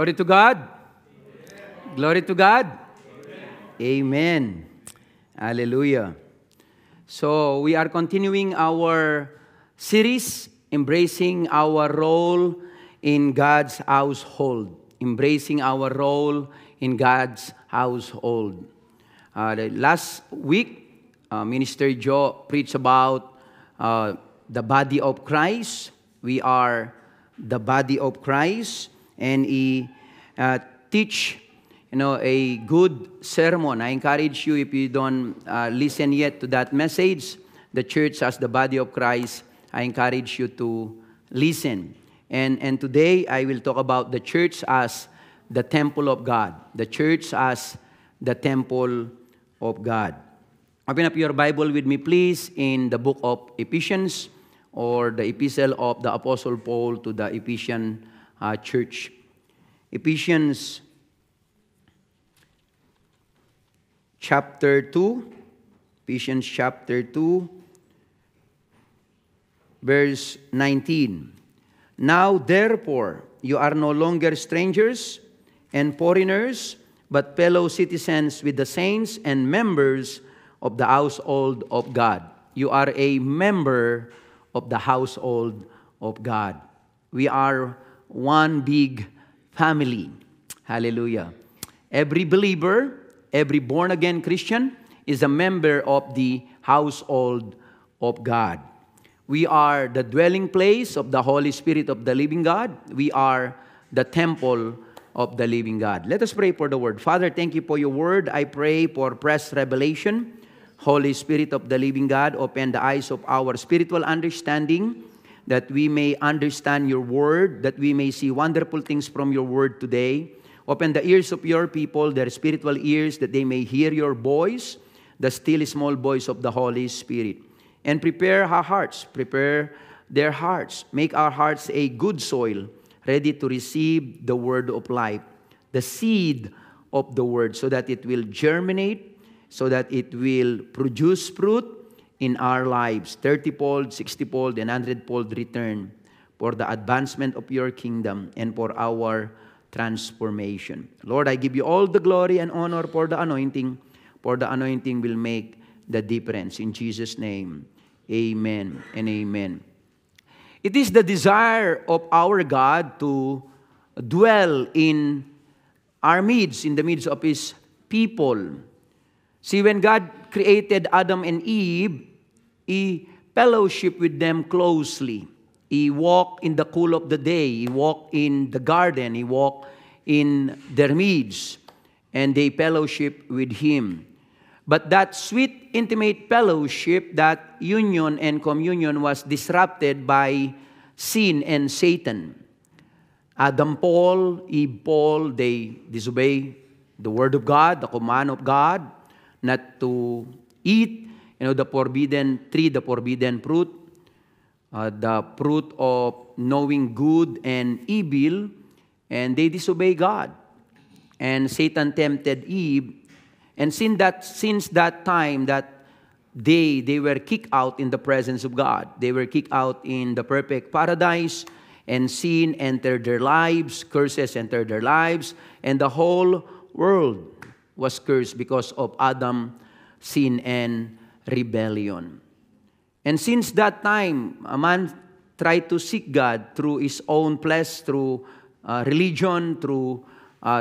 Glory to God. Glory to God. Amen. Hallelujah. So we are continuing our series, embracing our role in God's household. Embracing our role in God's household. Last week, Minister Joe preached about the body of Christ. We are the body of Christ, and he teach a good sermon. I encourage you, if you don't listen yet to that message, the church as the body of Christ, I encourage you to listen. And today, I will talk about the church as the temple of God. The church as the temple of God. Open up your Bible with me, please, in the book of Ephesians, or the epistle of the Apostle Paul to the Ephesian church. Ephesians chapter 2, Ephesians chapter 2, verse 19. Now, therefore, you are no longer strangers and foreigners, but fellow citizens with the saints and members of the household of God. You are a member of the household of God. We are one big family. Hallelujah. Every believer, every born-again Christian is a member of the household of God. We are the dwelling place of the Holy Spirit of the living God. We are the temple of the living God. Let us pray for the word. Father, thank you for your word. I pray for fresh revelation. Holy Spirit of the living God, open the eyes of our spiritual understanding, that we may understand your word, that we may see wonderful things from your word today. Open the ears of your people, their spiritual ears, that they may hear your voice, the still small voice of the Holy Spirit. And prepare our hearts, prepare their hearts. Make our hearts a good soil, ready to receive the word of life, the seed of the word, so that it will germinate, so that it will produce fruit in our lives, 30-fold, 60-fold, and 100-fold return for the advancement of your kingdom and for our transformation. Lord, I give you all the glory and honor for the anointing, for the anointing will make the difference. In Jesus' name, amen and amen. It is the desire of our God to dwell in our midst, in the midst of His people. See, when God created Adam and Eve, He fellowshiped with them closely. He walked in the cool of the day. He walked in the garden. He walked in their midst. And they fellowshiped with Him. But that sweet, intimate fellowship, that union and communion was disrupted by sin and Satan. Adam fall, Eve fall, they disobey the word of God, the command of God, not to eat, the forbidden tree, the forbidden fruit, the fruit of knowing good and evil, and they disobey God. And Satan tempted Eve, and since that time, that they were kicked out in the presence of God. They were kicked out in the perfect paradise, and sin entered their lives, curses entered their lives, and the whole world was cursed because of Adam's sin and rebellion. And since that time, a man tried to seek God through his own flesh, through religion, through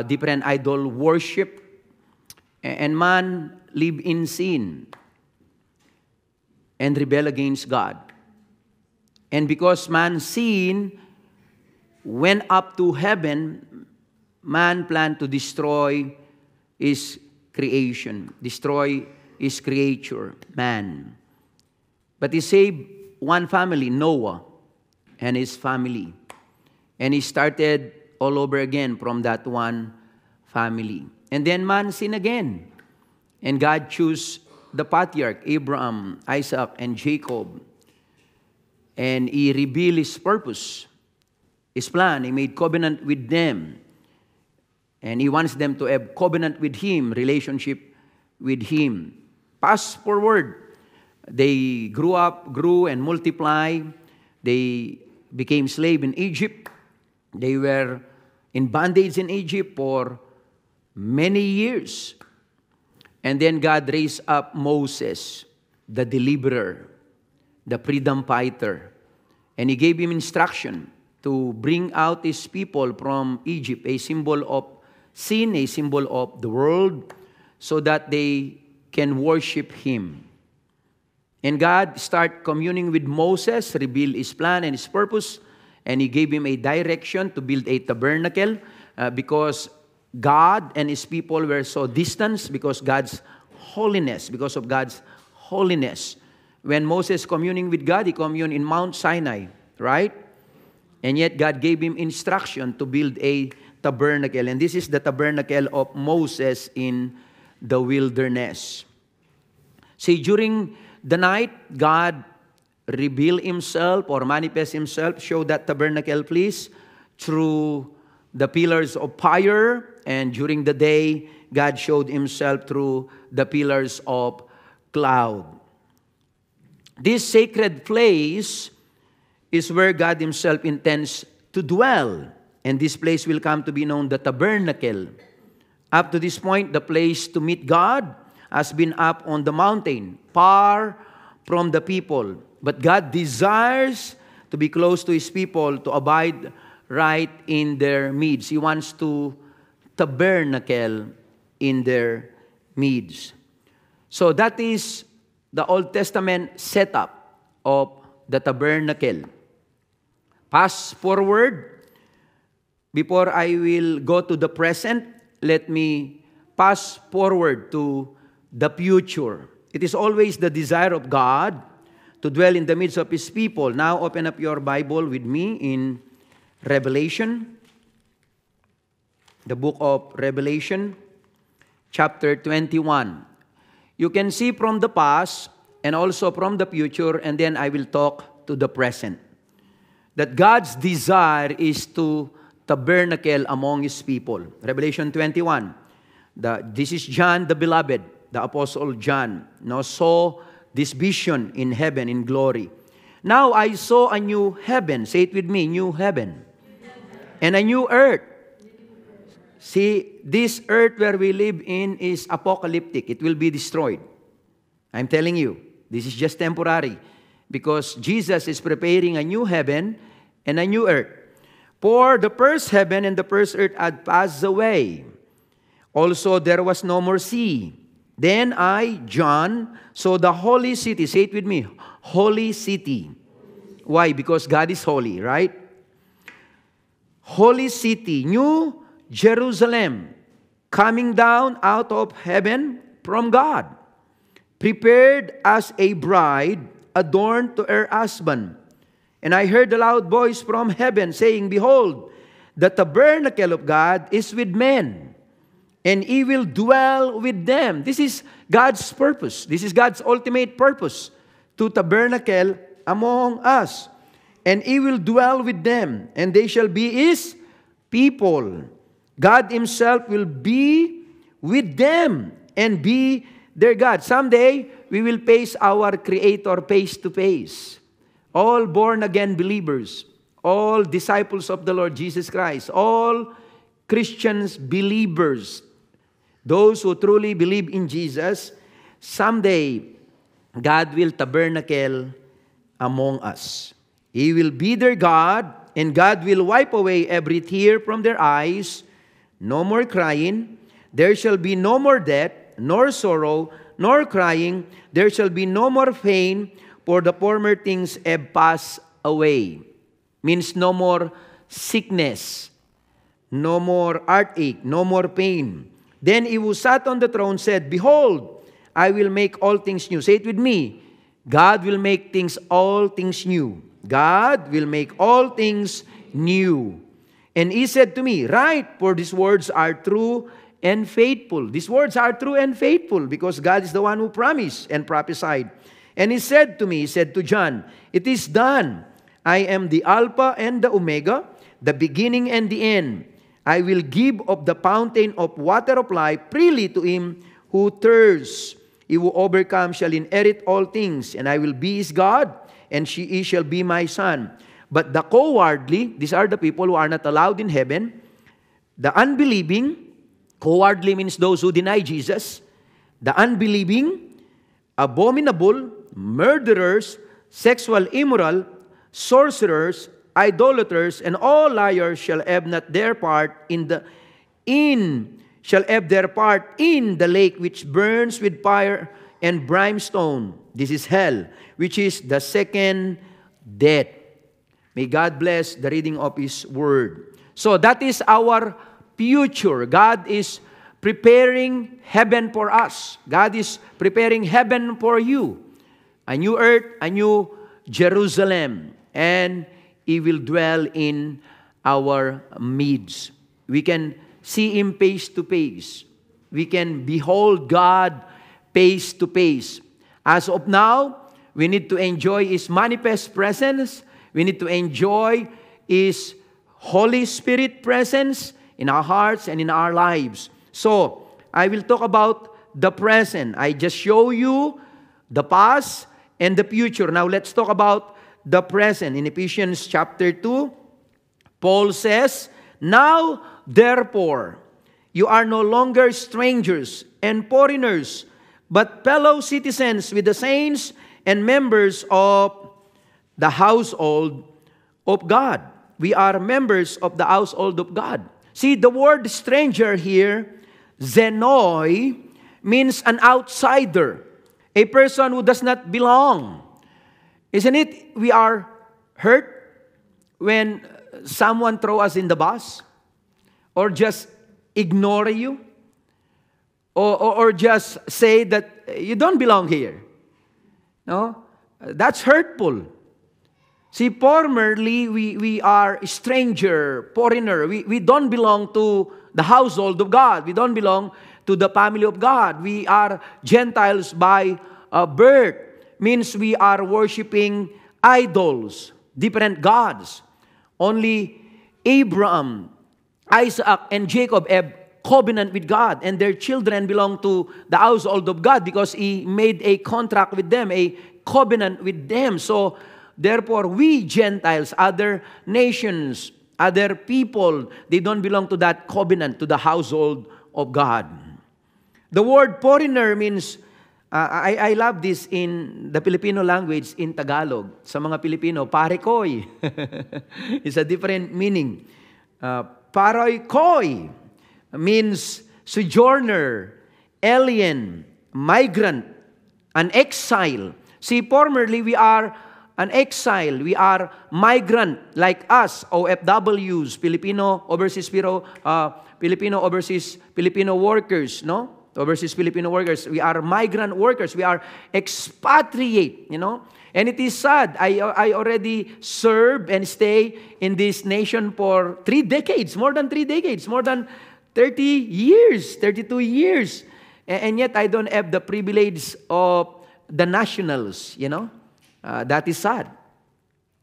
different idol worship, and man lived in sin and rebel against God. And because man's sin went up to heaven, man planned to destroy his creation, destroy his creature, man. But he saved one family, Noah, and his family. And he started all over again from that one family. And then man sinned again. And God chose the patriarch, Abraham, Isaac, and Jacob. And He revealed His purpose, His plan. He made covenant with them. And He wants them to have covenant with Him, relationship with Him. Fast forward, they grew and multiplied. They became slaves in Egypt. They were in bondage in Egypt for many years. And then God raised up Moses, the deliverer, the freedom fighter. And He gave him instruction to bring out His people from Egypt, a symbol of sin, a symbol of the world, so that they can worship Him. And God started communing with Moses, revealed His plan and His purpose, and He gave him a direction to build a tabernacle because God and His people were so distant because of God's holiness. When Moses communing with God, he communed in Mount Sinai, right? And yet God gave him instruction to build a tabernacle. And this is the tabernacle of Moses in the wilderness. See, during the night, God revealed Himself or manifest Himself. Show that tabernacle, please, through the pillars of fire. And during the day, God showed Himself through the pillars of cloud. This sacred place is where God Himself intends to dwell. And this place will come to be known the tabernacle. Up to this point, the place to meet God has been up on the mountain, far from the people. But God desires to be close to His people, to abide right in their midst. He wants to tabernacle in their midst. So that is the Old Testament setup of the tabernacle. Fast forward, before I will go to the present, let me pass forward to the future. It is always the desire of God to dwell in the midst of His people. Now open up your Bible with me in Revelation, the book of Revelation, chapter 21. You can see from the past and also from the future, and then I will talk to the present. That God's desire is to tabernacle among His people. Revelation 21. This is John the beloved, the Apostle John, saw this vision in heaven in glory. Now I saw a new heaven. Say it with me, new heaven. And a new earth. See, this earth where we live in is apocalyptic. It will be destroyed. I'm telling you, this is just temporary. Because Jesus is preparing a new heaven and a new earth. For the first heaven and the first earth had passed away. Also there was no more sea. Then I, John, saw the holy city. Say it with me, holy city. Why? Because God is holy, right? Holy city, New Jerusalem, coming down out of heaven from God, prepared as a bride adorned to her husband. And I heard a loud voice from heaven saying, Behold, the tabernacle of God is with men, and He will dwell with them. This is God's purpose. This is God's ultimate purpose, to tabernacle among us. And He will dwell with them, and they shall be His people. God Himself will be with them and be their God. Someday, we will face our Creator face to face. All born-again believers, all disciples of the Lord Jesus Christ, all Christians, believers, those who truly believe in Jesus, someday, God will tabernacle among us. He will be their God, and God will wipe away every tear from their eyes. No more crying. There shall be no more death, nor sorrow, nor crying. There shall be no more pain, for the former things have passed away. Means no more sickness, no more heartache, no more pain. Then He who sat on the throne said, Behold, I will make all things new. Say it with me. God will make all things new. God will make all things new. And He said to me, Write, for these words are true and faithful. These words are true and faithful because God is the one who promised and prophesied. And He said to me, He said to John, It is done. I am the Alpha and the Omega, the beginning and the end. I will give of the fountain of water of life freely to him who thirsts. He who overcomes shall inherit all things, and I will be his God, and he shall be my son. But the cowardly, these are the people who are not allowed in heaven, The unbelieving, cowardly means those who deny Jesus. The unbelieving, abominable, murderers, sexual immoral, sorcerers, idolaters, and all liars shall have not their part in the lake which burns with fire and brimstone. This is hell, which is the second death. May God bless the reading of His Word. So that is our future. God is preparing heaven for us. God is preparing heaven for you. A new earth, a new Jerusalem. And He will dwell in our midst. We can see Him face to face. We can behold God face to face. As of now, we need to enjoy His manifest presence. We need to enjoy His Holy Spirit presence in our hearts and in our lives. So, I will talk about the present. I just show you the past and the future. Now, let's talk about the present. In Ephesians chapter 2, Paul says, "Now, therefore, you are no longer strangers and foreigners, but fellow citizens with the saints and members of the household of God." We are members of the household of God. See, the word stranger here, xenoi, means an outsider, a person who does not belong. Isn't it we are hurt when someone throw us in the bus? Or just ignore you? Or just say that you don't belong here? No? That's hurtful. See, formerly, we are stranger, foreigner. We don't belong to the household of God. We don't belong to the family of God. We are Gentiles by birth. Means we are worshiping idols, different gods. Only Abraham, Isaac, and Jacob have covenant with God, and their children belong to the household of God because He made a contract with them, a covenant with them. So, therefore, we Gentiles, other nations, other people, they don't belong to that covenant, to the household of God. The word foreigner means, I love this in the Filipino language, in Tagalog. Sa mga Pilipino, parekoy. It's a different meaning. Parekoy means sojourner, alien, migrant, an exile. See, formerly we are an exile. We are migrant like us, OFWs, Filipino overseas Filipino workers, no? Overseas Filipino workers. We are migrant workers. We are expatriate, you know. And it is sad. I already served and stay in this nation for 3 decades, more than 3 decades, more than 30 years, 32 years. And yet I don't have the privilege of the nationals, you know. That is sad.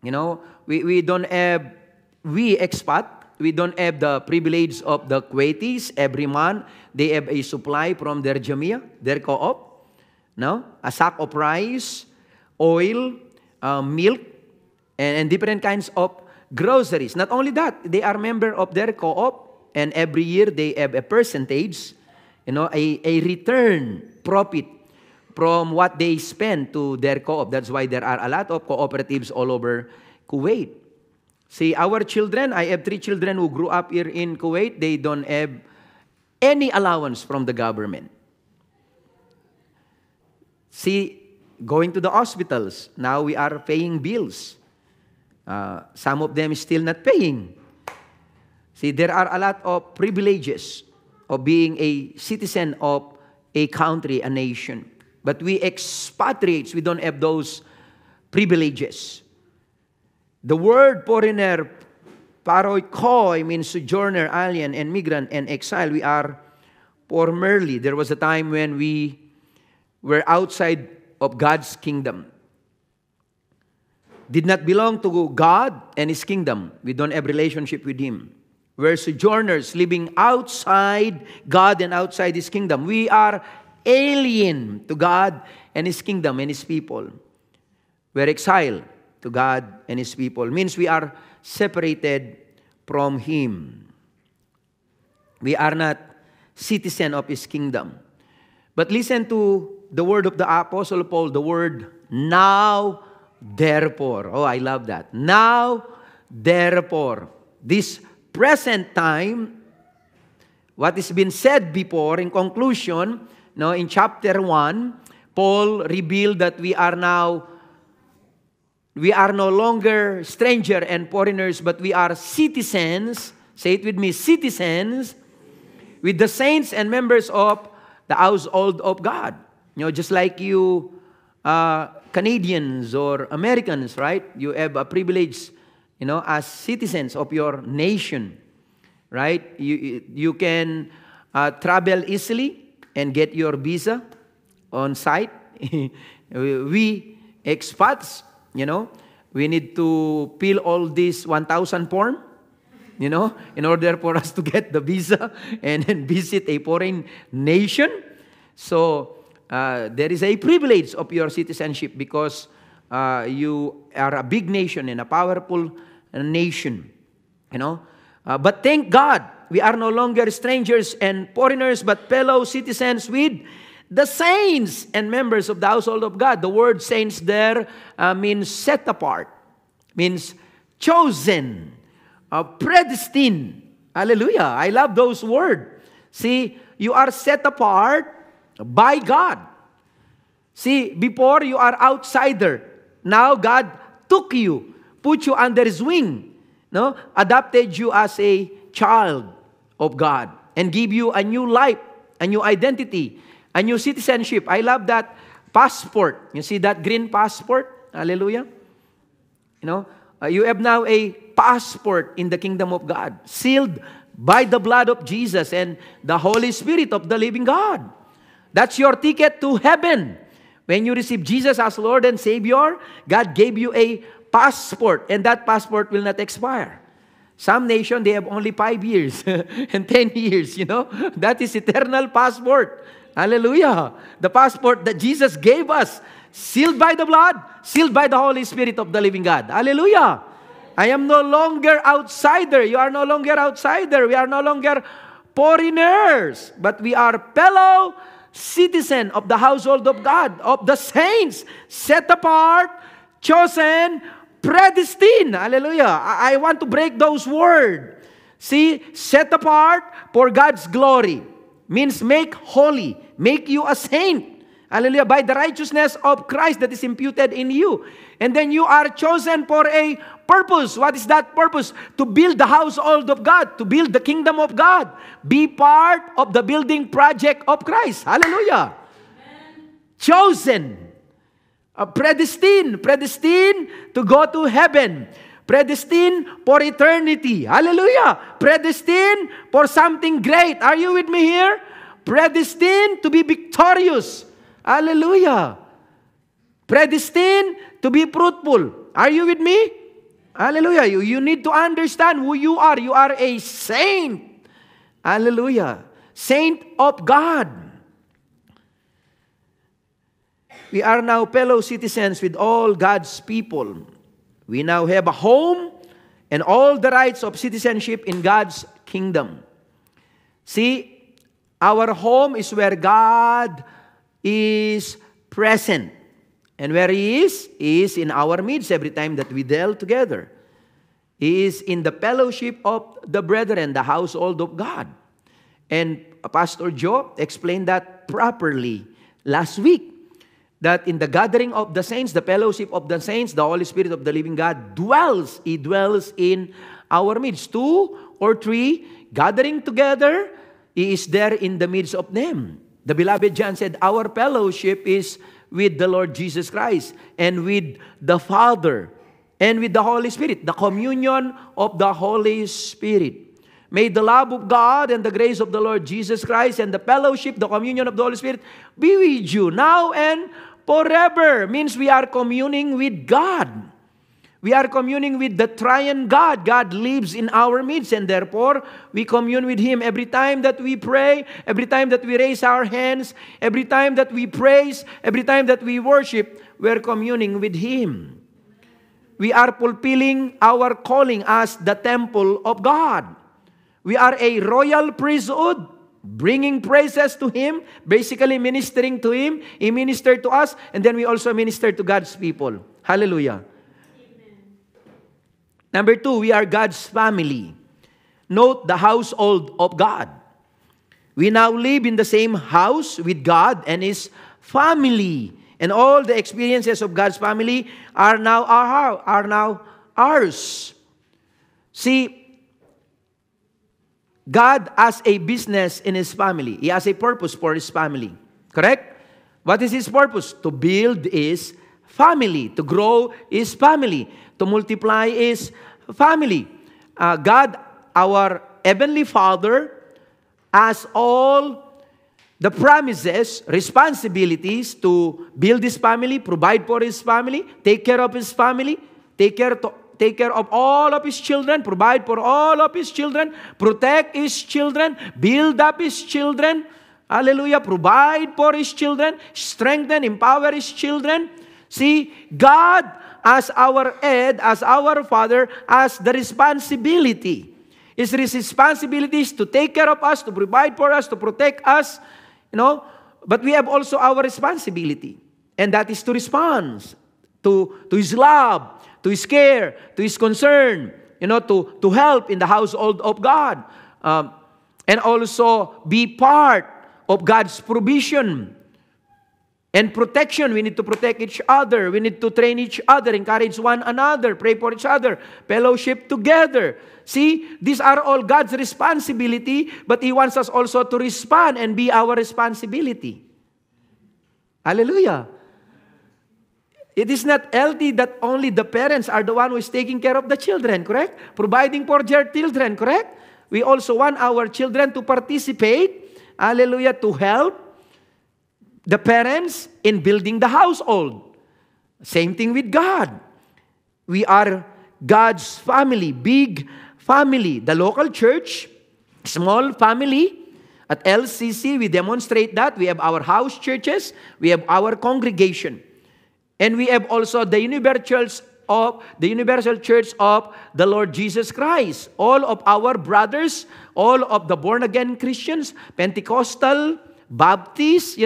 You know, we don't have, we expat, we don't have the privilege of the Kuwaitis. Every month, they have a supply from their Jamia, their co-op. No? A sack of rice, oil, milk, and different kinds of groceries. Not only that, they are member of their co-op, and every year they have a percentage, you know, a return profit from what they spend to their co-op. That's why there are a lot of cooperatives all over Kuwait. See, our children, I have 3 children who grew up here in Kuwait. They don't have any allowance from the government. See, going to the hospitals, now we are paying bills. Some of them still not paying. See, there are a lot of privileges of being a citizen of a country, a nation. But we expatriates, we don't have those privileges. The word foreigner, paroikoi, means sojourner, alien, and migrant, and exile. We are formerly. There was a time when we were outside of God's kingdom. Did not belong to God and His kingdom. We don't have relationship with Him. We're sojourners living outside God and outside His kingdom. We are alien to God and His kingdom and His people. We're exiled to God and His people. Means we are separated from Him. We are not citizen of His kingdom. But listen to the word of the Apostle Paul, the word now, therefore. Oh, I love that. Now, therefore. This present time, what has been said before, in conclusion, no, in chapter 1, Paul revealed that we are no longer stranger and foreigners, but we are citizens. Say it with me, citizens with the saints and members of the household of God. You know, just like you Canadians or Americans, right? You have a privilege, you know, as citizens of your nation, right? You can travel easily and get your visa on site. We expats, you know, we need to fill all this 1,000 form, you know, in order for us to get the visa and then visit a foreign nation. So there is a privilege of your citizenship because you are a big nation and a powerful nation, you know. But thank God, we are no longer strangers and foreigners, but fellow citizens with the saints and members of the household of God. The word saints there means set apart, means chosen, predestined. Hallelujah. I love those words. See, you are set apart by God. See, before you are outsider. Now God took you, put you under His wing, no? Adopted you as a child of God and give you a new life, a new identity, a new citizenship. I love that passport. You see that green passport? Hallelujah. You know, you have now a passport in the kingdom of God, sealed by the blood of Jesus and the Holy Spirit of the living God. That's your ticket to heaven. When you receive Jesus as Lord and Savior, God gave you a passport, and that passport will not expire. Some nation, they have only 5 years and 10 years, you know. That is eternal passport. Hallelujah. The passport that Jesus gave us, sealed by the blood, sealed by the Holy Spirit of the living God. Hallelujah. I am no longer outsider. You are no longer outsider. We are no longer foreigners, but we are fellow citizen of the household of God, of the saints, set apart, chosen, predestined. Hallelujah. I want to break those words. See, set apart for God's glory means make holy, make you a saint. Hallelujah. By the righteousness of Christ that is imputed in you. And then you are chosen for a purpose. What is that purpose? To build the household of God, to build the kingdom of God. Be part of the building project of Christ. Hallelujah. Amen. Chosen. Predestined to go to heaven. Predestined for eternity. Hallelujah. Predestined for something great. Are you with me here? Predestined to be victorious. Hallelujah. Predestined to be fruitful. Are you with me? Hallelujah. You need to understand who you are. You are a saint. Hallelujah. Saint of God. We are now fellow citizens with all God's people. We now have a home and all the rights of citizenship in God's kingdom. See, our home is where God is present. And where He is in our midst every time that we dwell together. He is in the fellowship of the brethren, the household of God. And Pastor Joe explained that properly last week. That in the gathering of the saints, the fellowship of the saints, the Holy Spirit of the living God dwells. He dwells in our midst. 2 or 3 gathering together, He is there in the midst of them. The beloved John said, our fellowship is with the Lord Jesus Christ and with the Father and with the Holy Spirit, the communion of the Holy Spirit. May the love of God and the grace of the Lord Jesus Christ and the fellowship, the communion of the Holy Spirit be with you now and forever. Means we are communing with God. We are communing with the triune God. God lives in our midst, and therefore we commune with Him every time that we pray, every time that we raise our hands, every time that we praise, every time that we worship, we're communing with Him. We are fulfilling our calling as the temple of God. We are a royal priesthood, bringing praises to Him, basically ministering to Him. He ministered to us, and then we also minister to God's people. Hallelujah. Amen. Number 2, we are God's family. Note the household of God. We now live in the same house with God and His family. And all the experiences of God's family are now ours. See, God has a business in His family. He has a purpose for His family. Correct? What is His purpose? To build His family. To grow His family. To multiply His family. God, our Heavenly Father, has all the promises, responsibilities to build His family, provide for His family, take care of His family, take care of all of His children, provide for all of His children, protect His children, build up His children, hallelujah, provide for His children, strengthen, empower His children. See, God as our head, as our Father, has the responsibility. His responsibility is to take care of us, to provide for us, to protect us, but we have also our responsibility. And that is to respond to His love, to His care, to His concern, to help in the household of God. And also be part of God's provision and protection. We need to protect each other. We need to train each other, encourage one another, pray for each other, fellowship together. See, these are all God's responsibility, but He wants us also to respond and be our responsibility. Hallelujah. It is not healthy that only the parents are the one who is taking care of the children, correct? Providing for their children, correct? We also want our children to participate, hallelujah, to help the parents in building the household. Same thing with God. We are God's family, big family. The local church, small family. At LCC, we demonstrate that. We have our house churches. We have our congregation. And we have also the universal church of the Lord Jesus Christ. All of our brothers, all of the born-again Christians, Pentecostal, Baptist,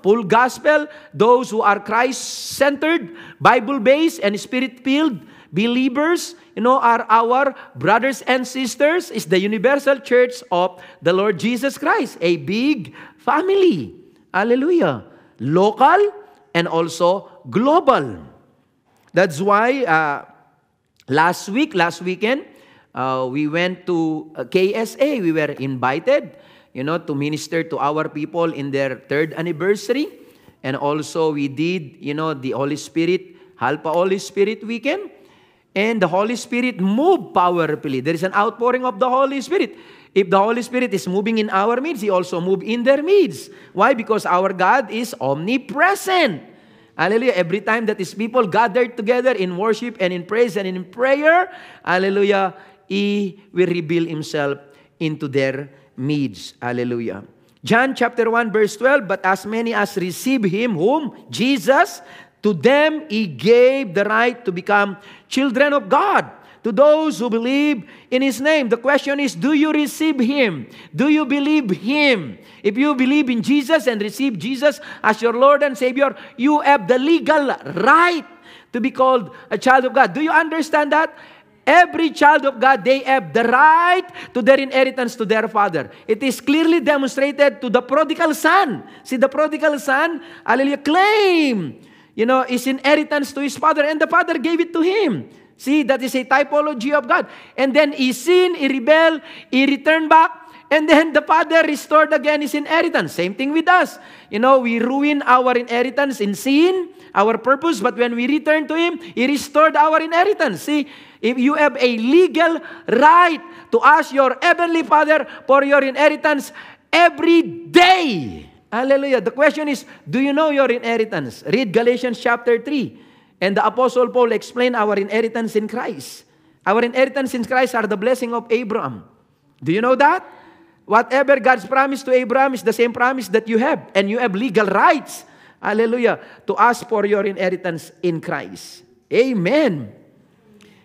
full gospel, those who are Christ-centered, Bible-based, and Spirit-filled believers, are our brothers and sisters. Is the universal church of the Lord Jesus Christ. A big family. Hallelujah. Local and also global. That's why last weekend, we went to KSA. We were invited, to minister to our people in their 3rd anniversary. And also we did, the Holy Spirit, Halpa Holy Spirit weekend. And the Holy Spirit moved powerfully. There is an outpouring of the Holy Spirit. If the Holy Spirit is moving in our midst, He also moved in their midst. Why? Because our God is omnipresent. Hallelujah. Every time that His people gathered together in worship and in praise and in prayer, hallelujah, He will reveal Himself into their midst. Hallelujah. John chapter 1 verse 12, but as many as receive Him, whom? Jesus, to them He gave the right to become children of God, to those who believe in His name. The question is, do you receive Him? Do you believe Him? If you believe in Jesus and receive Jesus as your Lord and Savior, you have the legal right to be called a child of God. Do you understand that? Every child of God, they have the right to their inheritance to their father. It is clearly demonstrated to the prodigal son. See, the prodigal son, hallelujah, claim, his inheritance to his father, and the father gave it to him. See, that is a typology of God. And then he sinned, he rebelled, he returned back, and then the father restored again his inheritance. Same thing with us. We ruin our inheritance in sin, our purpose, but when we return to Him, He restored our inheritance. See, if you have a legal right to ask your Heavenly Father for your inheritance every day. Hallelujah. The question is, do you know your inheritance? Read Galatians chapter 3. And the Apostle Paul explained our inheritance in Christ. Our inheritance in Christ are the blessing of Abraham. Do you know that? Whatever God's promise to Abraham is the same promise that you have. And you have legal rights, hallelujah, to ask for your inheritance in Christ. Amen.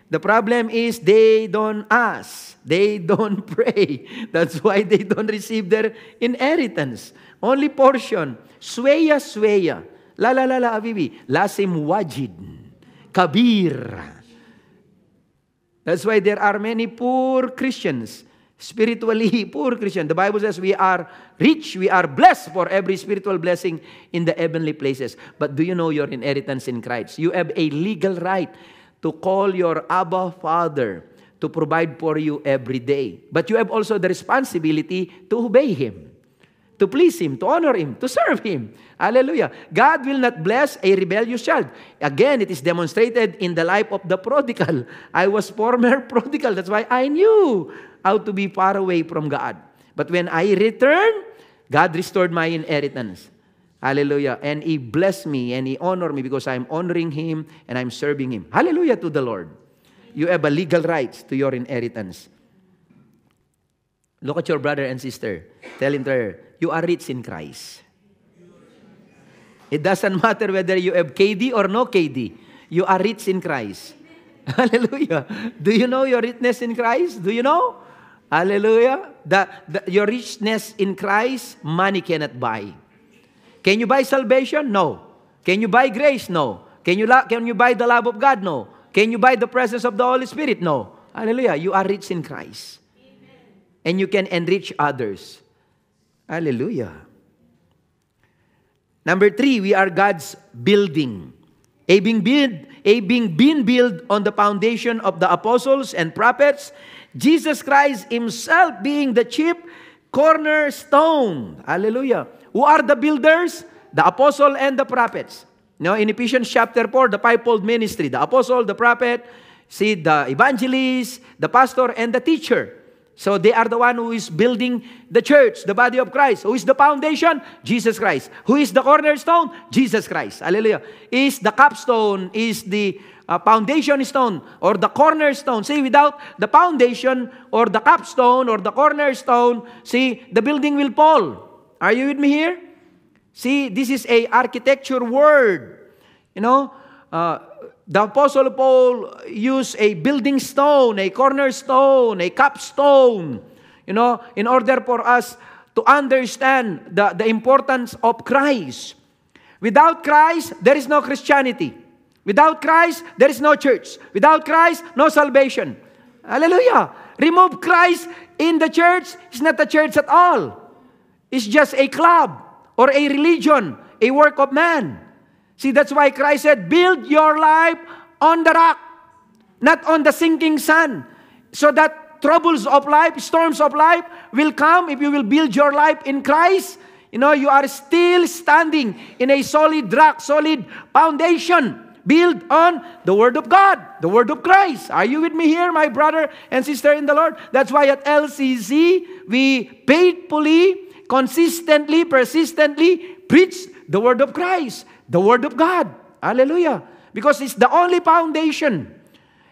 The problem is they don't ask. They don't pray. That's why they don't receive their inheritance. Only portion. Sweya, sweya. La la la la abibi. Lasim wajid. Kabir. That's why there are many poor Christians. Spiritually poor Christian. The Bible says we are rich, we are blessed for every spiritual blessing in the heavenly places. But do you know your inheritance in Christ? You have a legal right to call your Abba Father to provide for you every day. But you have also the responsibility to obey Him, to please Him, to honor Him, to serve Him. Hallelujah. God will not bless a rebellious child. Again, it is demonstrated in the life of the prodigal. I was former prodigal. That's why I knew how to be far away from God. But when I returned, God restored my inheritance. Hallelujah. And He blessed me and He honored me because I'm honoring Him and I'm serving Him. Hallelujah to the Lord. You have a legal rights to your inheritance. Look at your brother and sister. Tell him to her, you are rich in Christ. It doesn't matter whether you have KD or no KD. You are rich in Christ. Hallelujah. Do you know your richness in Christ? Do you know? Hallelujah. Your richness in Christ, money cannot buy. Can you buy salvation? No. Can you buy grace? No. Can you buy the love of God? No. Can you buy the presence of the Holy Spirit? No. Hallelujah. You are rich in Christ. Amen. And you can enrich others. Hallelujah. Number 3, we are God's building. Being built on the foundation of the apostles and prophets, Jesus Christ Himself being the chief cornerstone. Hallelujah. Who are the builders? The apostle and the prophets. Now, in Ephesians chapter 4, the fivefold ministry, the apostle, the prophet, the evangelist, the pastor, and the teacher. So they are the one who is building the church, the body of Christ. Who is the foundation? Jesus Christ. Who is the cornerstone? Jesus Christ. Hallelujah. Is the capstone, is the foundation stone, or the cornerstone. See, without the foundation, or the capstone, or the cornerstone, see, the building will fall. Are you with me here? See, this is a architecture word. You know, the Apostle Paul used a building stone, a cornerstone, a capstone, you know, in order for us to understand the importance of Christ. Without Christ, there is no Christianity. Without Christ, there is no church. Without Christ, no salvation. Hallelujah. Remove Christ in the church, it's not a church at all. It's just a club or a religion, a work of man. See, that's why Christ said, build your life on the rock, not on the sinking sand. So that troubles of life, storms of life will come if you will build your life in Christ. You know, you are still standing in a solid rock, solid foundation, built on the Word of God, the Word of Christ. Are you with me here, my brother and sister in the Lord? That's why at LCC, we faithfully, consistently, persistently preach the Word of Christ, the Word of God. Hallelujah. Because it's the only foundation.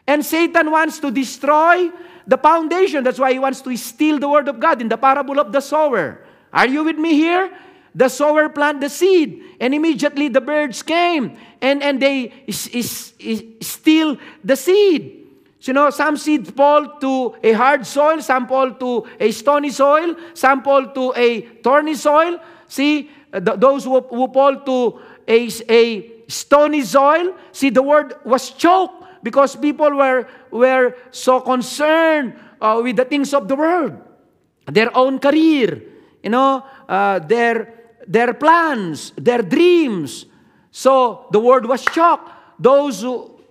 And Satan wants to destroy the foundation. That's why he wants to steal the Word of God in the parable of the sower. Are you with me here? The sower planted the seed, and immediately the birds came, and they steal the seed. So, you know, some seed fall to a hard soil, some fall to a stony soil, some fall to a thorny soil. See, those who fall to a stony soil, see, the word was choked because people were so concerned with the things of the world, their own career, you know, their plans, their dreams. So the word was choked. Those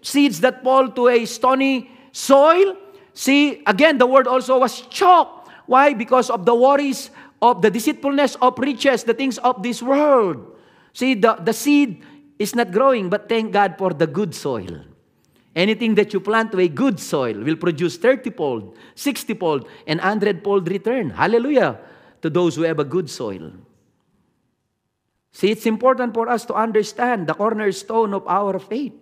seeds that fall to a stony soil, see, again, the word also was choked. Why? Because of the worries of the deceitfulness of riches, the things of this world. See, the seed is not growing, but thank God for the good soil. Anything that you plant to a good soil will produce 30-fold, 60-fold, and 100-fold return. Hallelujah to those who have a good soil. See, it's important for us to understand the cornerstone of our faith.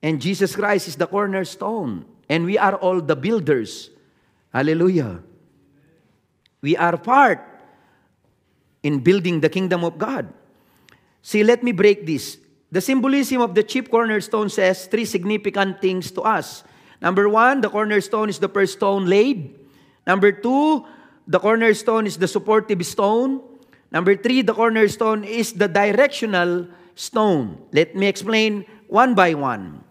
And Jesus Christ is the cornerstone. And we are all the builders. Hallelujah. We are part in building the kingdom of God. See, let me break this. The symbolism of the chief cornerstone says 3 significant things to us. Number one, the cornerstone is the first stone laid. Number two, the cornerstone is the supportive stone. Number three, the cornerstone is the directional stone. Let me explain one by one.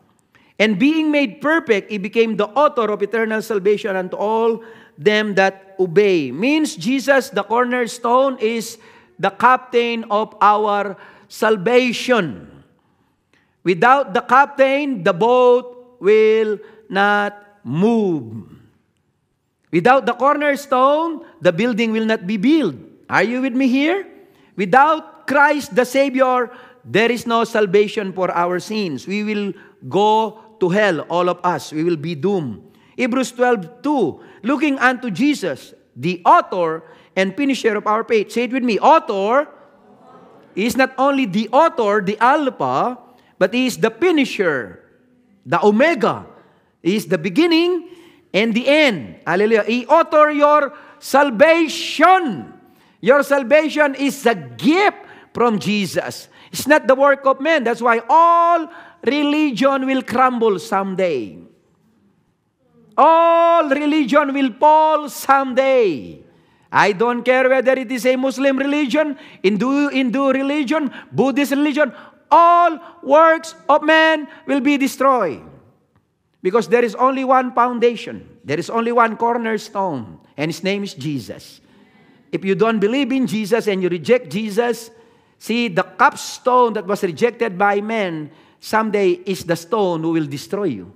And being made perfect, he became the author of eternal salvation unto all them that obey. Means Jesus, the cornerstone, is the captain of our salvation. Without the captain, the boat will not move. Without the cornerstone, the building will not be built. Are you with me here? Without Christ the Savior, there is no salvation for our sins. We will go to hell, all of us. We will be doomed. Hebrews 12:2, looking unto Jesus, the author and finisher of our faith. Say it with me. Author is not only the author, the Alpha, but he is the finisher, the Omega. He is the beginning and the end. Hallelujah. He author your salvation. Your salvation is a gift from Jesus. It's not the work of man. That's why all religion will crumble someday. All religion will fall someday. I don't care whether it is a Muslim religion, Hindu religion, Buddhist religion. All works of man will be destroyed. Because there is only one foundation. There is only one cornerstone. And his name is Jesus. If you don't believe in Jesus and you reject Jesus, see, the capstone that was rejected by men someday is the stone who will destroy you.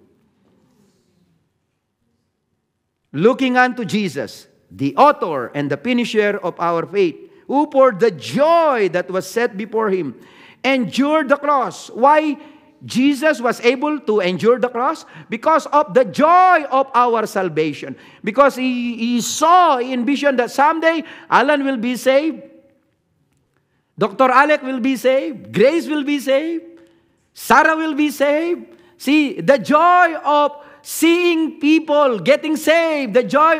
Looking unto Jesus, the author and the finisher of our faith, who for the joy that was set before him, endured the cross. Why Jesus was able to endure the cross? Because of the joy of our salvation. Because he saw, he envisioned that someday Alan will be saved. Dr. Alec will be saved. Grace will be saved. Sarah will be saved. See, the joy of seeing people getting saved, the joy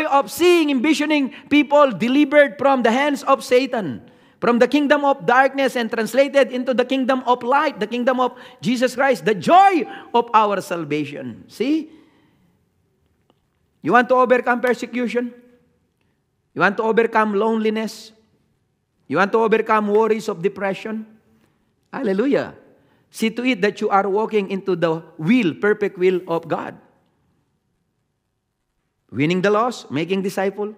of seeing, envisioning people delivered from the hands of Satan, from the kingdom of darkness and translated into the kingdom of light, the kingdom of Jesus Christ, the joy of our salvation. See? You want to overcome persecution? You want to overcome loneliness? You want to overcome worries of depression? Hallelujah. See to it that you are walking into the will, perfect will of God. Winning the lost, making disciples,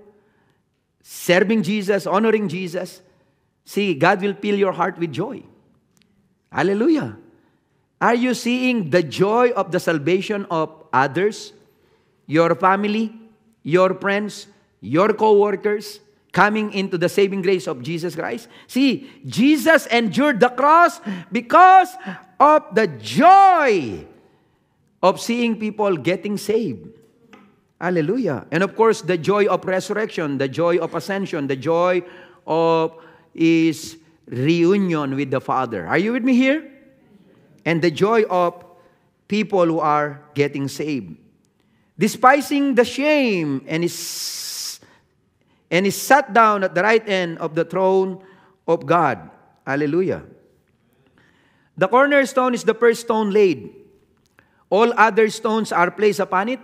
serving Jesus, honoring Jesus. See, God will fill your heart with joy. Hallelujah. Are you seeing the joy of the salvation of others? Your family, your friends, your co-workers, coming into the saving grace of Jesus Christ. See, Jesus endured the cross because of the joy of seeing people getting saved. Hallelujah. And of course, the joy of resurrection, the joy of ascension, the joy of His reunion with the Father. Are you with me here? And the joy of people who are getting saved. Despising the shame and is sat down at the right hand of the throne of God. Hallelujah. The cornerstone is the first stone laid. All other stones are placed upon it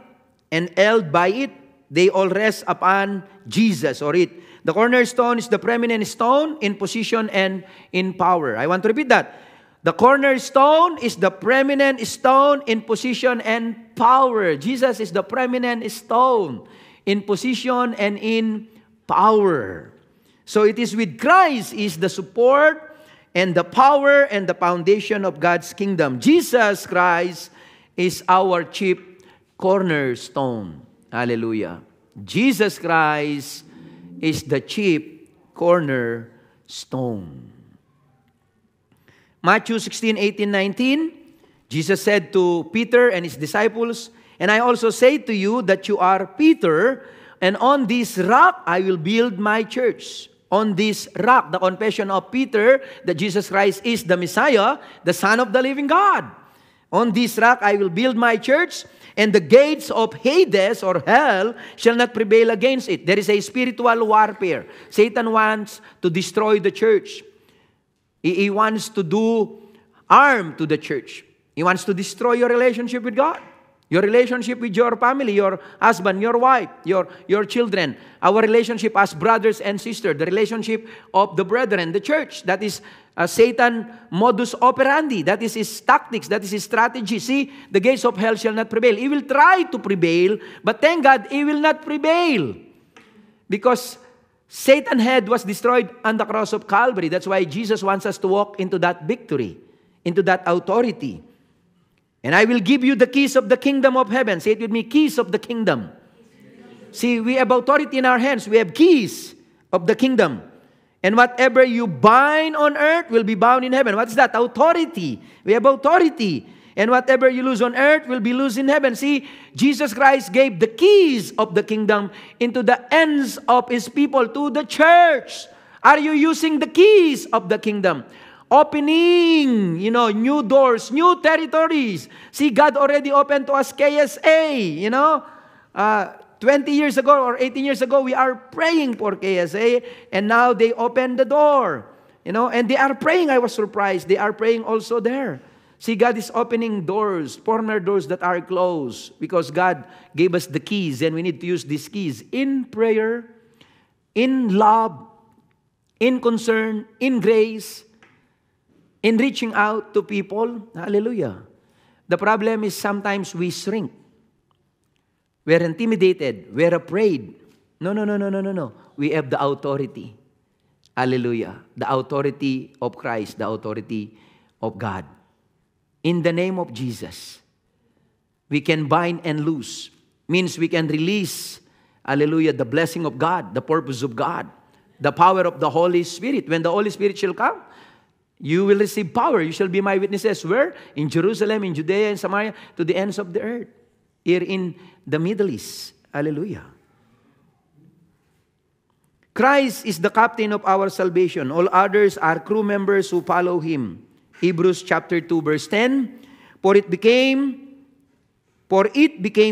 and held by it. They all rest upon Jesus or it. The cornerstone is the preeminent stone in position and in power. I want to repeat that. The cornerstone is the preeminent stone in position and power. Jesus is the preeminent stone in position and in power. So it is with Christ is the support and the power and the foundation of God's kingdom. Jesus Christ is our chief cornerstone. Hallelujah. Jesus Christ is the chief cornerstone. Matthew 16, 18, 19, Jesus said to Peter and his disciples, "And I also say to you that you are Peter, and on this rock I will build my church." On this rock, the confession of Peter that Jesus Christ is the Messiah, the Son of the living God. On this rock I will build my church, and the gates of Hades or hell shall not prevail against it. There is a spiritual warfare. Satan wants to destroy the church. He wants to do harm to the church. He wants to destroy your relationship with God, your relationship with your family, your husband, your wife, your children, our relationship as brothers and sisters, the relationship of the brethren, the church. That is Satan modus operandi. That is his tactics. That is his strategy. See, the gates of hell shall not prevail. He will try to prevail, but thank God, he will not prevail. Because Satan's head was destroyed on the cross of Calvary. That's why Jesus wants us to walk into that victory, into that authority. And I will give you the keys of the kingdom of heaven. Say it with me, keys of the kingdom. See, we have authority in our hands. We have keys of the kingdom. And whatever you bind on earth will be bound in heaven. What's that? Authority. We have authority. And whatever you lose on earth will be loose in heaven. See, Jesus Christ gave the keys of the kingdom into the hands of His people, to the church. Are you using the keys of the kingdom? Opening, new doors, new territories. See, God already opened to us KSA, 20 years ago or 18 years ago, we are praying for KSA, and now they opened the door, and they are praying. I was surprised. They are praying also there. See, God is opening doors, former doors that are closed, because God gave us the keys, and we need to use these keys in prayer, in love, in concern, in grace, in reaching out to people. Hallelujah. The problem is sometimes we shrink. We're intimidated. We're afraid. No. We have the authority. Hallelujah. The authority of Christ, the authority of God. In the name of Jesus, we can bind and loose. Means we can release, hallelujah, the blessing of God, the purpose of God, the power of the Holy Spirit. When the Holy Spirit shall come, you will receive power. You shall be my witnesses. Where? In Jerusalem, in Judea, and Samaria, to the ends of the earth. Here in the Middle East. Hallelujah. Christ is the captain of our salvation. All others are crew members who follow Him. Hebrews chapter 2 verse 10. For it became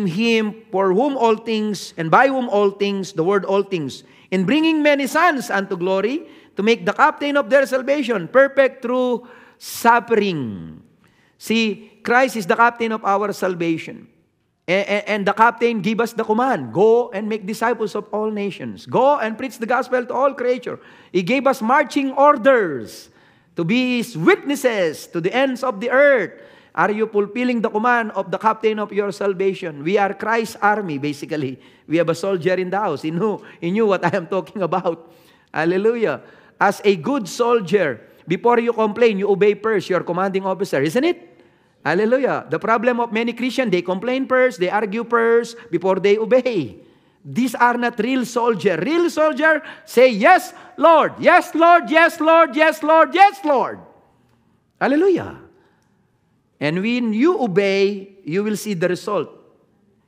Him for whom all things, and by whom all things, the word all things, in bringing many sons unto glory, to make the captain of their salvation perfect through suffering. See, Christ is the captain of our salvation. And the captain gave us the command, go and make disciples of all nations. Go and preach the gospel to all creature. He gave us marching orders to be His witnesses to the ends of the earth. Are you fulfilling the command of the captain of your salvation? We are Christ's army, basically. We have a soldier in the house. He knew what I am talking about. Hallelujah. As a good soldier, before you complain, you obey first your commanding officer, isn't it? Hallelujah. The problem of many Christians, they complain first, they argue first, before they obey. These are not real soldier. Real soldier, say, yes, Lord, yes, Lord, yes, Lord, yes, Lord, yes, Lord. Hallelujah. And when you obey, you will see the result.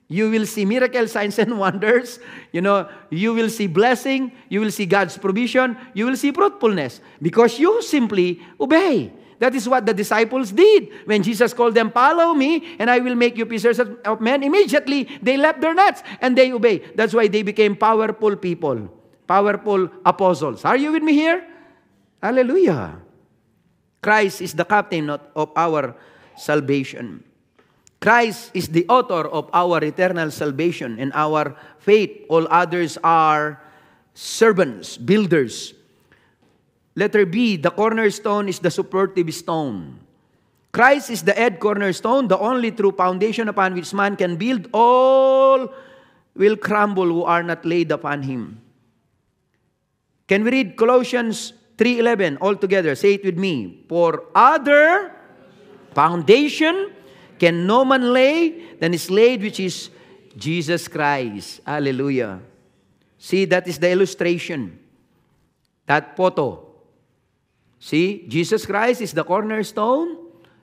You will see miracles, signs, and wonders. You will see blessing. You will see God's provision. You will see fruitfulness. Because you simply obey. That is what the disciples did. When Jesus called them, follow me, and I will make you fishers of men. Immediately, they left their nets, and they obeyed. That's why they became powerful people. Powerful apostles. Are you with me here? Hallelujah. Christ is the captain of our salvation. Christ is the author of our eternal salvation and our faith. All others are servants, builders. Letter B, the cornerstone is the supportive stone. Christ is the head cornerstone, the only true foundation upon which man can build. All will crumble who are not laid upon Him. Can we read Colossians 3:11 all together? Say it with me. For other foundation can no man lay than is laid, which is Jesus Christ. Hallelujah. See, that is the illustration. That photo. See, Jesus Christ is the cornerstone,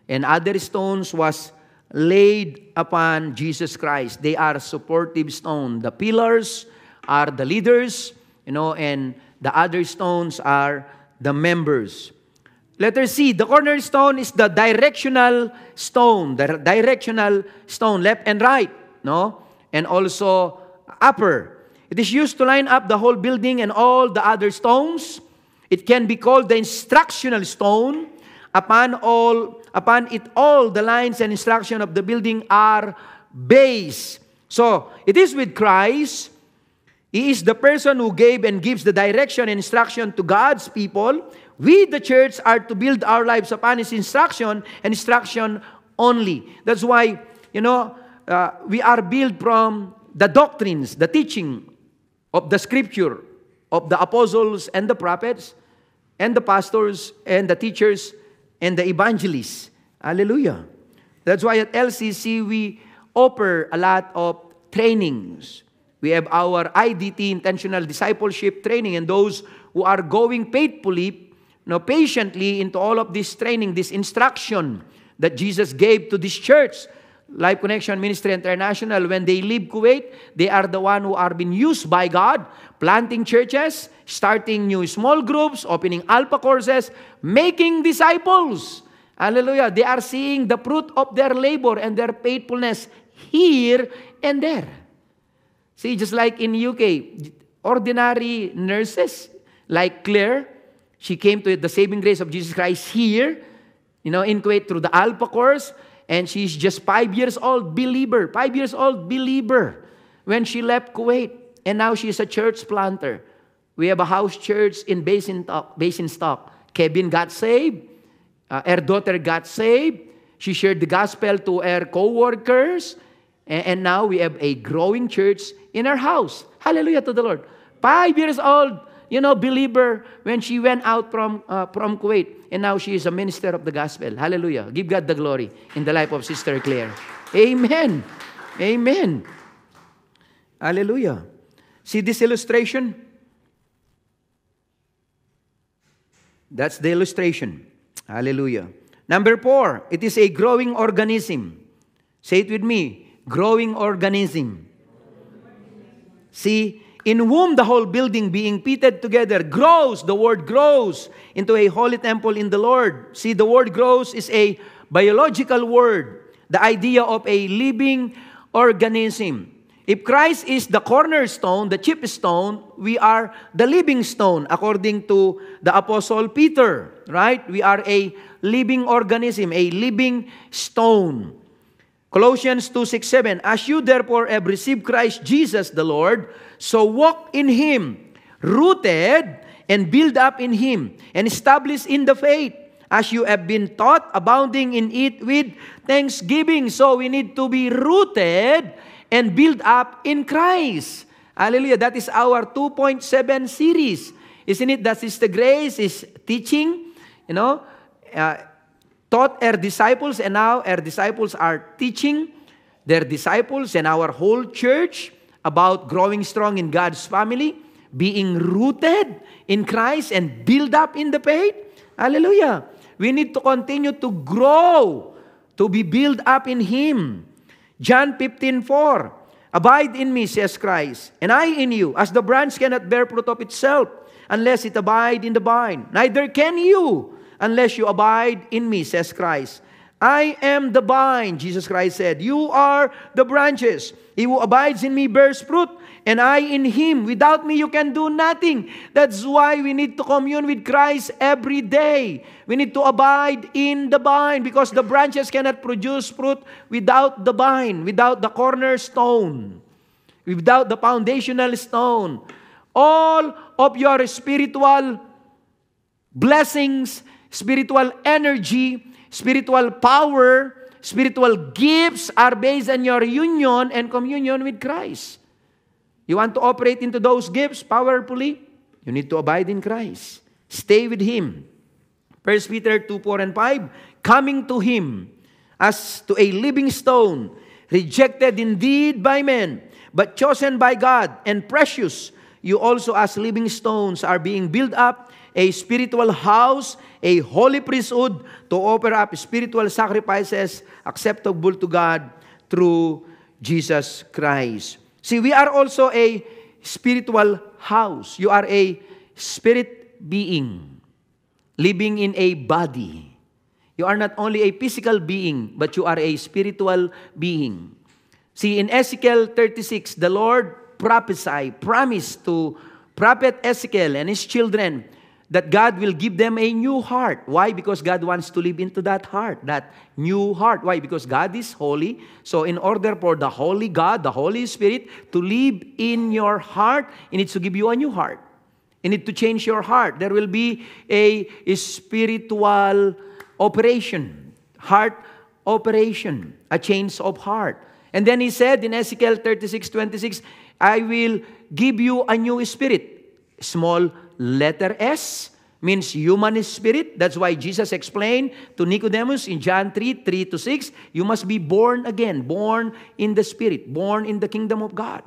and other stones was laid upon Jesus Christ. They are supportive stone. The pillars are the leaders, and the other stones are the members. Letter C, the cornerstone is the directional stone. The directional stone, left and right, and also upper. It is used to line up the whole building and all the other stones. It can be called the instructional stone. Upon all upon it all the lines and instruction of the building are based. So, it is with Christ. He is the person who gave and gives the direction and instruction to God's people. We, the church, are to build our lives upon His instruction and instruction only. That's why, we are built from the doctrines, the teaching of the Scripture, of the apostles and the prophets, and the pastors and the teachers and the evangelists. Hallelujah. That's why at LCC we offer a lot of trainings. We have our IDT, Intentional Discipleship Training, and those who are going faithfully, patiently into all of this training, this instruction that Jesus gave to this church, Life Connection Ministry International. When they leave Kuwait, they are the one who are being used by God, planting churches, starting new small groups, opening alpha courses, making disciples. Hallelujah. They are seeing the fruit of their labor and their faithfulness here and there. See, just like in UK, ordinary nurses like Claire, she came to the saving grace of Jesus Christ here, in Kuwait through the Alpha course, and she's just 5 years old believer, 5 years old believer when she left Kuwait, and now she's a church planter. We have a house church in Basingstoke. Kevin got saved. Her daughter got saved. She shared the gospel to her co-workers. And now we have a growing church in our house. Hallelujah to the Lord. 5 years old, believer when she went out from Kuwait. And now she is a minister of the gospel. Hallelujah. Give God the glory in the life of Sister Claire. Amen. Amen. Hallelujah. See this illustration? That's the illustration. Hallelujah. Number 4, it is a growing organism. Say it with me. Growing organism. See, in whom the whole building being fitted together grows, the word grows, into a holy temple in the Lord. See, the word grows is a biological word. The idea of a living organism. If Christ is the cornerstone, the chief stone, we are the living stone, according to the Apostle Peter, right? We are a living organism, a living stone. Colossians 2:6-7, as you therefore have received Christ Jesus the Lord, so walk in Him, rooted and built up in Him, and established in the faith, as you have been taught, abounding in it with thanksgiving. So we need to be rooted and build up in Christ. Hallelujah. That is our 2.7 series. Isn't it that Sister Grace is teaching, taught her disciples, and now her disciples are teaching their disciples and our whole church about growing strong in God's family, being rooted in Christ and build up in the faith. Hallelujah. We need to continue to grow, to be built up in Him. John 15:4, abide in me, says Christ, and I in you, as the branch cannot bear fruit of itself unless it abide in the vine. Neither can you unless you abide in me, says Christ. I am the vine, Jesus Christ said. You are the branches. He who abides in me bears fruit, and I in him. Without me, you can do nothing. That's why we need to commune with Christ every day. We need to abide in the vine, because the branches cannot produce fruit without the vine, without the cornerstone, without the foundational stone. All of your spiritual blessings, spiritual energy, spiritual power, spiritual gifts are based on your union and communion with Christ. You want to operate into those gifts powerfully? You need to abide in Christ. Stay with Him. 1 Peter 2:4 and 5, coming to Him as to a living stone, rejected indeed by men, but chosen by God and precious. You also as living stones are being built up, a spiritual house, a holy priesthood, to offer up spiritual sacrifices acceptable to God through Jesus Christ. See, we are also a spiritual house. You are a spirit being, living in a body. You are not only a physical being, but you are a spiritual being. See, in Ezekiel 36, the Lord promised to prophet Ezekiel and his children that God will give them a new heart. Why? Because God wants to live into that heart, that new heart. Why? Because God is holy. So in order for the holy God, the Holy Spirit, to live in your heart, He needs to give you a new heart. You need to change your heart. There will be a spiritual operation, heart operation, a change of heart. And then He said in Ezekiel 36:26, I will give you a new spirit. Small letter S means human spirit. That's why Jesus explained to Nicodemus in John 3:3-6, you must be born again, born in the Spirit, born in the kingdom of God.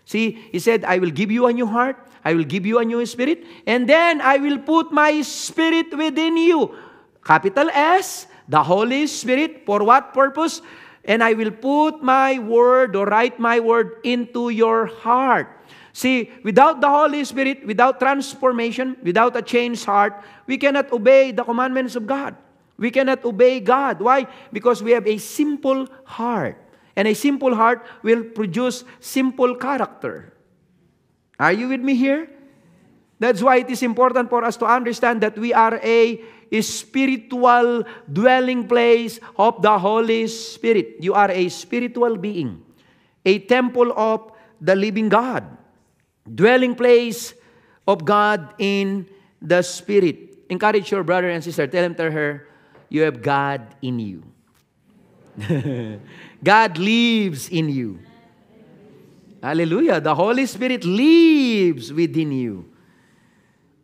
See, He said, I will give you a new heart, I will give you a new spirit, and then I will put my Spirit within you. Capital S, the Holy Spirit. For what purpose? And I will put my word or write my word into your heart. See, without the Holy Spirit, without transformation, without a changed heart, we cannot obey the commandments of God. We cannot obey God. Why? Because we have a simple heart. And a simple heart will produce simple character. Are you with me here? That's why it is important for us to understand that we are a spiritual dwelling place of the Holy Spirit. You are a spiritual being, a temple of the living God, dwelling place of God in the Spirit. Encourage your brother and sister. Tell him, tell her, you have God in you. God lives in you. Hallelujah. The Holy Spirit lives within you.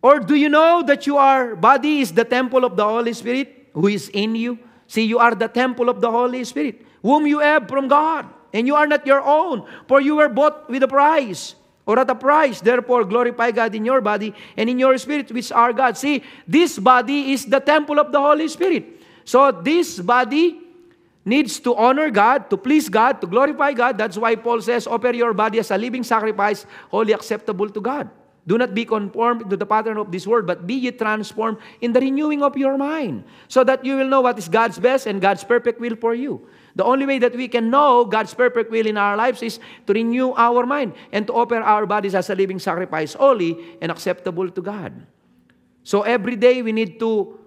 Or do you know that your body is the temple of the Holy Spirit who is in you? See, you are the temple of the Holy Spirit, whom you have from God. And you are not your own, for you were bought with a price, or at a price. Therefore, glorify God in your body and in your spirit, which are God. See, this body is the temple of the Holy Spirit. So this body needs to honor God, to please God, to glorify God. That's why Paul says, offer your body as a living sacrifice, wholly acceptable to God. Do not be conformed to the pattern of this world, but be ye transformed in the renewing of your mind, so that you will know what is God's best and God's perfect will for you. The only way that we can know God's perfect will in our lives is to renew our mind and to offer our bodies as a living sacrifice, holy and acceptable to God. So every day we need to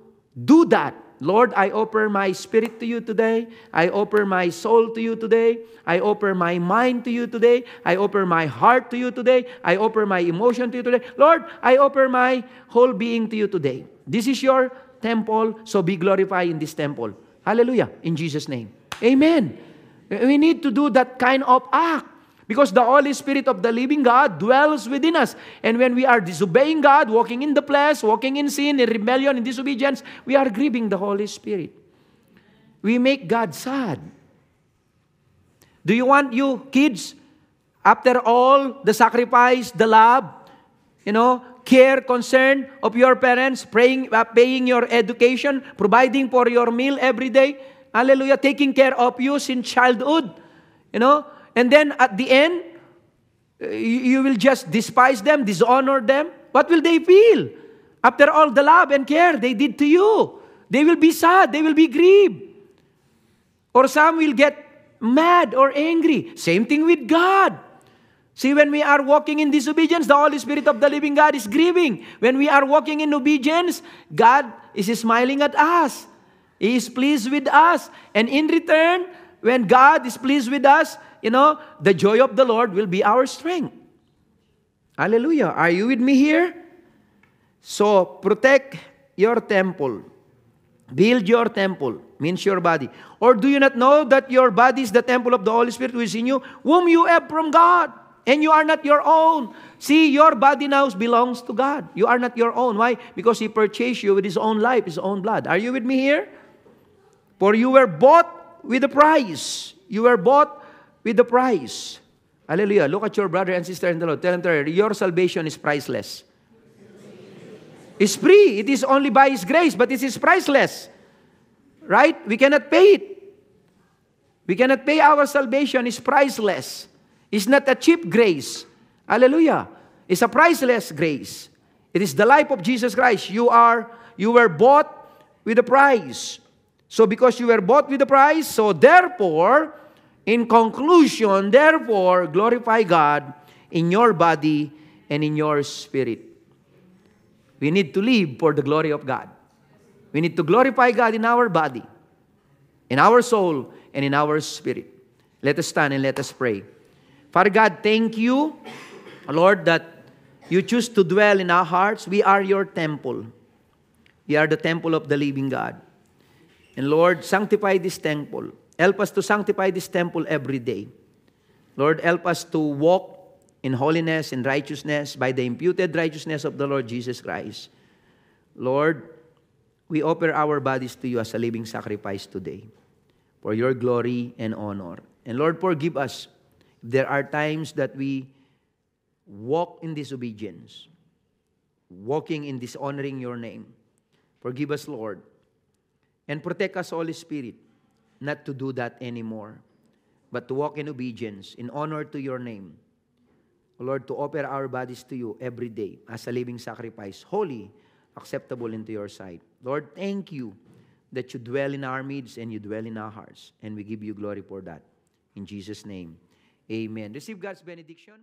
do that. Lord, I offer my spirit to you today. I offer my soul to you today. I offer my mind to you today. I offer my heart to you today. I offer my emotion to you today. Lord, I offer my whole being to you today. This is your temple, so be glorified in this temple. Hallelujah. In Jesus' name. Amen. We need to do that kind of act. Because the Holy Spirit of the living God dwells within us. And when we are disobeying God, walking in the flesh, walking in sin, in rebellion, in disobedience, we are grieving the Holy Spirit. We make God sad. Do you want you kids, after all the sacrifice, the love, care, concern of your parents, paying your education, providing for your meal every day, hallelujah, taking care of you since childhood, and then at the end, you will just despise them, dishonor them. What will they feel? After all the love and care they did to you, they will be sad, they will be grieved. Or some will get mad or angry. Same thing with God. See, when we are walking in disobedience, the Holy Spirit of the living God is grieving. When we are walking in obedience, God is smiling at us. He is pleased with us. And in return, when God is pleased with us, the joy of the Lord will be our strength. Hallelujah. Are you with me here? So, protect your temple. Build your temple. Means your body. Or do you not know that your body is the temple of the Holy Spirit who is in you, whom you have from God, and you are not your own? See, your body now belongs to God. You are not your own. Why? Because He purchased you with His own life, His own blood. Are you with me here? For you were bought with a price. You were bought with the price. Hallelujah. Look at your brother and sister in the Lord. Tell them, your salvation is priceless. It's free. It is only by His grace, but it is priceless. Right? We cannot pay it. We cannot pay our salvation. It's priceless. It's not a cheap grace. Hallelujah. It's a priceless grace. It is the life of Jesus Christ. You were bought with a price. So because you were bought with a price, so therefore, in conclusion, therefore, glorify God in your body and in your spirit. We need to live for the glory of God. We need to glorify God in our body, in our soul, and in our spirit. Let us stand and let us pray. Father God, thank you, Lord, that you choose to dwell in our hearts. We are your temple. We are the temple of the living God. And Lord, sanctify this temple. Help us to sanctify this temple every day. Lord, help us to walk in holiness and righteousness by the imputed righteousness of the Lord Jesus Christ. Lord, we offer our bodies to you as a living sacrifice today for your glory and honor. And Lord, forgive us if there are times that we walk in disobedience, walking in dishonoring your name. Forgive us, Lord, and protect us, Holy Spirit, not to do that anymore, but to walk in obedience, in honor to your name. Lord, to offer our bodies to you every day as a living sacrifice, holy, acceptable into your sight. Lord, thank you that you dwell in our midst and you dwell in our hearts. And we give you glory for that. In Jesus' name, amen. Receive God's benediction.